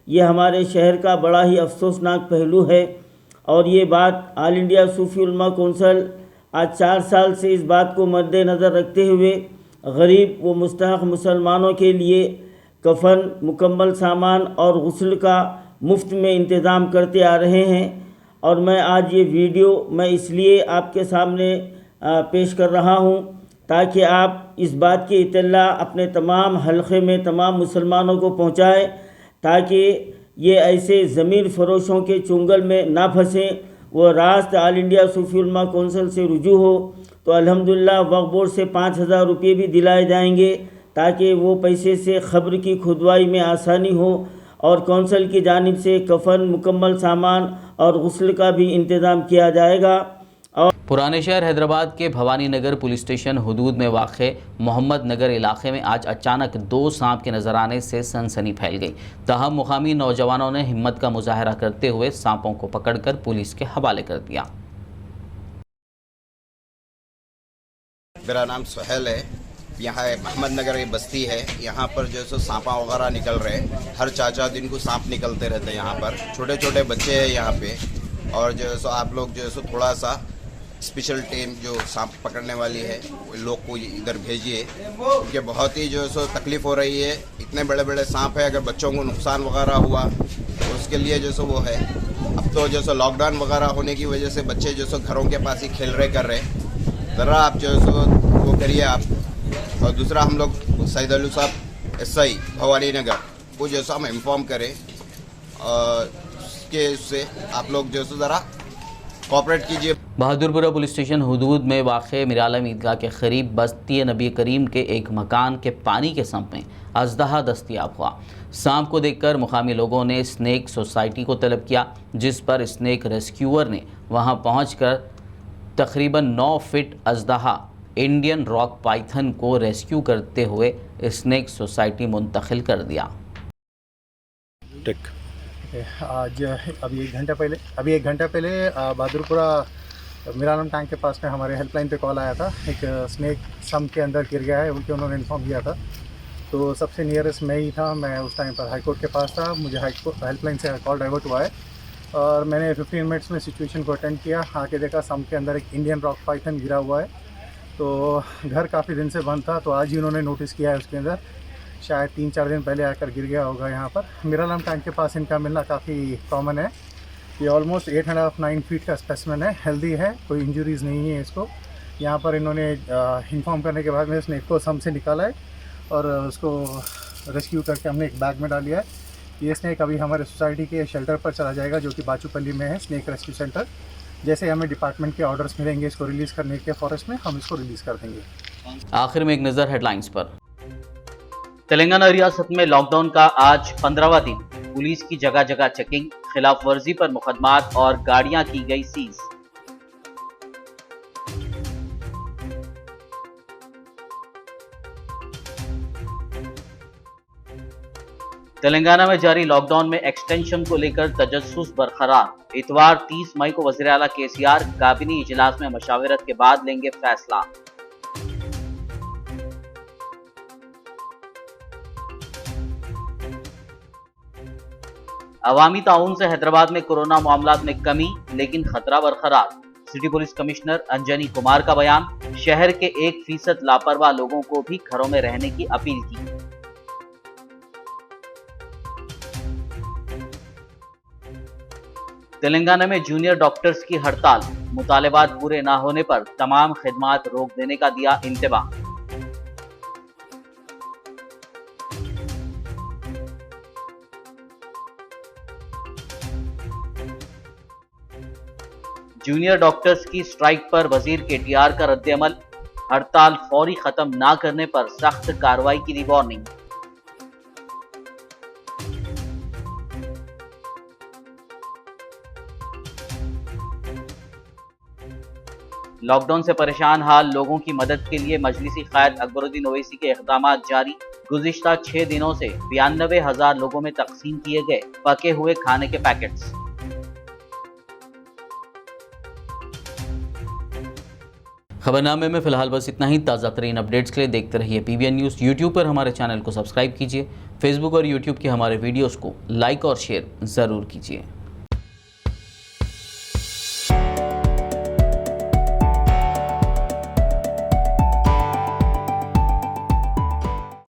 Speaker 13: ये हमारे शहर का बड़ा ही अफसोसनाक पहलू है और ये बात ऑल इंडिया सूफी उलमा कौंसिल आज 4 साल से इस बात को मद्देनज़र रखते हुए गरीब व मुस्तहक़ मुसलमानों के लिए कफन, मुकम्मल सामान और गुस्ल का मुफ्त में इंतज़ाम करते आ रहे हैं। और मैं आज ये वीडियो मैं इसलिए आपके सामने पेश कर रहा हूँ ताकि आप इस बात की इत्तला अपने तमाम हलक़े में तमाम मुसलमानों को पहुँचाएँ ताकि ये ऐसे ज़मीन फ़रोशों के चुंगल में ना फंसें। वो रास्त ऑल इंडिया सूफी उलमा कौंसिल से रुजू हो तो अल्हम्दुलिल्लाह वक्फ बोर्ड से 5,000 रुपये भी दिलाए जाएंगे ताकि वो पैसे से ख़ब्र की खुदवाई में आसानी हो और कौंसिल की जानिब से कफन, मुकम्मल सामान और गुस्ल का भी इंतज़ाम किया जाएगा।
Speaker 3: पुराने शहर हैदराबाद के भवानी नगर पुलिस स्टेशन हुदूद में वाक़े मोहम्मद नगर इलाके में आज अचानक 2 सांप के नजर आने से सनसनी फैल गई। ताहम मुकामी नौजवानों ने हिम्मत का मुजाहरा करते हुए सांपों को पकड़कर पुलिस के हवाले कर दिया।
Speaker 14: मेरा नाम सुहेल है। यहाँ मोहम्मद नगर की बस्ती है। यहाँ पर जो सो सांपा वगैरह निकल रहे हैं। हर 4-4 दिन को सांप निकलते रहते हैं। यहाँ पर छोटे छोटे बच्चे हैं यहाँ पे। और जो सो आप लोग जो सो थोड़ा सा स्पेशल टीम जो सांप पकड़ने वाली है लोग को इधर भेजिए क्योंकि बहुत ही जो सो तकलीफ़ हो रही है। इतने बड़े बड़े सांप है, अगर बच्चों को नुकसान वगैरह हुआ तो उसके लिए जो सो वो है। अब तो जो सो लॉकडाउन वगैरह होने की वजह से बच्चे जो सो घरों के पास ही खेल रहे कर रहे। ज़रा आप जो सो वो करिए आप। और दूसरा हम लोग सईद अली साहब SI भवानी नगर वो जो सो हम इन्फॉर्म करें और उसके उससे आप लोग जो सो ज़रा कोऑपरेट कीजिए।
Speaker 3: बहादुरपुरा पुलिस स्टेशन हुदूद में वाक़े मिरालम ईदगाह के करीब बस्ती नबी करीम के एक मकान के पानी के संप में अजदहा दस्तयाब हुआ। सांप को देखकर मुकामी लोगों ने स्नेक सोसाइटी को तलब किया, जिस पर स्नेक रेस्क्यूअर ने वहां पहुंचकर तकरीबन 9 फीट अजदहा इंडियन रॉक पाइथन को रेस्क्यू करते हुए स्नेक सोसाइटी मुंतकिल कर दिया।
Speaker 15: आज अभी एक घंटा पहले बहादुरपुरा मिरालम टैंक के पास में हमारे हेल्पलाइन पे कॉल आया था। एक स्नेक सम के अंदर गिर गया है, उनके उन्होंने इन्फॉर्म किया था। तो सबसे नियरेस्ट मैं ही था। मैं उस टाइम पर हाई कोर्ट के पास था। मुझे हेल्पलाइन से कॉल डाइवर्ट हुआ है और मैंने 15 मिनट्स में सिचुएशन को अटेंड किया। आके देखा सम के अंदर एक इंडियन रॉक पाइथन गिरा हुआ है। तो घर काफ़ी दिन से बंद था, तो आज ही उन्होंने नोटिस किया है उसके अंदर। शायद 3-4 दिन पहले आकर गिर गया होगा। यहाँ पर मिरालम टैंक के पास इनका मिलना काफ़ी कॉमन है। ये ऑलमोस्ट 8.5-9 फीट का स्पेसिमेन है, हेल्दी है, कोई इंजरीज़ नहीं है इसको। यहाँ पर इन्होंने इन्फॉर्म करने के बाद में स्नेक को सम से निकाला है और उसको रेस्क्यू करके हमने एक बैग में डाल दिया है। ये स्नेक अभी हमारे सोसाइटी के शेल्टर पर चला जाएगा जो कि बाचूपल्ली में है, स्नेक रेस्क्यू सेंटर। जैसे हमें डिपार्टमेंट के ऑर्डर्स मिलेंगे इसको रिलीज़ करने के फॉरेस्ट में, हम इसको रिलीज़ कर देंगे।
Speaker 3: आखिर में एक नज़र हेडलाइंस पर। तेलंगाना रियासत में लॉकडाउन का आज 15वां दिन। पुलिस की जगह जगह चेकिंग, खिलाफ वर्जी पर मुकदमात और गाड़ियां की गई सीज। तेलंगाना में जारी लॉकडाउन में एक्सटेंशन को लेकर तजस्सुस बरकरार। इतवार 30 मई को वज़ीर आला KCR काबिनी इजलास में मशावरत के बाद लेंगे फैसला। अवामी ताउन से हैदराबाद में कोरोना मामलात में कमी, लेकिन खतरा बरकरार। City police commissioner Anjani Kumar का बयान। शहर के 1% लापरवाह लोगों को भी घरों में रहने की अपील की। तेलंगाना में जूनियर डॉक्टर्स की हड़ताल। मुतालबात पूरे न होने पर तमाम खिदमात रोक देने का दिया इंतबाह। जूनियर डॉक्टर्स की स्ट्राइक पर वजीर KTR का रद्द-ए-अमल। हड़ताल फौरी खत्म ना करने पर सख्त कार्रवाई की दी वार्निंग। लॉकडाउन से परेशान हाल लोगों की मदद के लिए मजलिसी क़ायद अकबरुद्दीन ओवैसी के इक़दामात जारी। गुज़िश्ता 6 दिनों से 92,000 लोगों में तकसीम किए गए पके हुए खाने के पैकेट्स। खबरनामे में फिलहाल बस इतना ही। ताज़ा तरीन अपडेट्स के लिए देखते रहिए PBN न्यूज़। यूट्यूब पर हमारे चैनल को सब्सक्राइब कीजिए। फेसबुक और यूट्यूब के हमारे वीडियोस को लाइक और शेयर ज़रूर कीजिए।